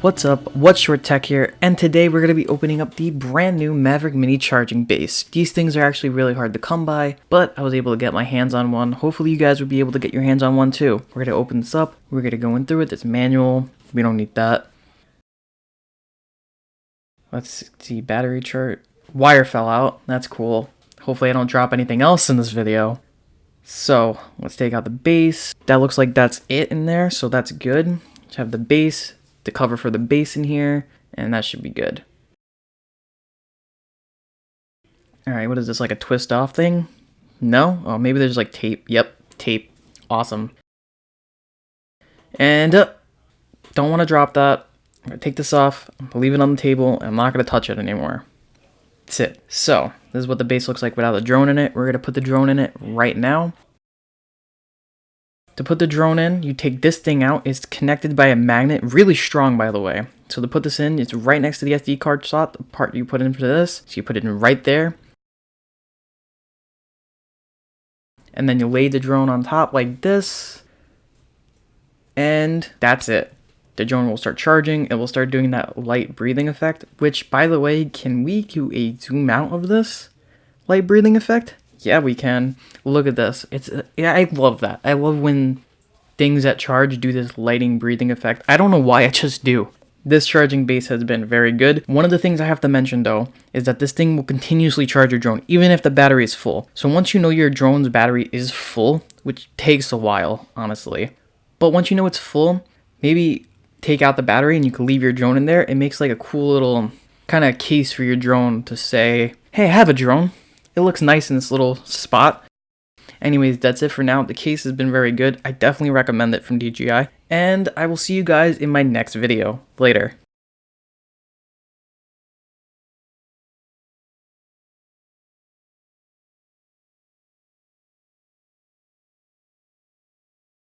What's up, what's Short Tech here, and today we're going to be opening up the brand new Mavic Mini charging base. These things are actually really hard to come by, but I was able to get my hands on one. Hopefully you guys would be able to get your hands on one too. We're going to open this up, we're going to go in through it, it's manual, we don't need that. Let's see, battery chart. Wire fell out, that's cool. Hopefully I don't drop anything else in this video. So, let's take out the base. That looks like that's it in there, so that's good. Let's have the base, the cover for the base in here, and that should be good. Alright, what is this, like a twist off thing? No? Oh, maybe there's like tape. Yep, tape. Awesome. And don't want to drop that. I'm going to take this off, leave it on the table, and I'm not going to touch it anymore. That's it. So, this is what the base looks like without the drone in it. We're going to put the drone in it right now. To put the drone in, you take this thing out. It's connected by a magnet, really strong by the way. So to put this in, it's right next to the SD card slot, the part you put in for this. So you put it in right there. And then you lay the drone on top like this. And that's it. The drone will start charging. It will start doing that light breathing effect, which by the way, can we do a zoom out of this light breathing effect? Yeah, we can. Look at this. Yeah, I love that. I love when things that charge do this lighting breathing effect. I don't know why, I just do. This charging base has been very good. One of the things I have to mention though is that this thing will continuously charge your drone even if the battery is full. So once you know your drone's battery is full, which takes a while, honestly, but once you know it's full, maybe take out the battery and you can leave your drone in there. It makes like a cool little kind of case for your drone to say, hey, I have a drone. It looks nice in this little spot. Anyways, that's it for now. The case has been very good. I definitely recommend it from DJI. And I will see you guys in my next video. Later.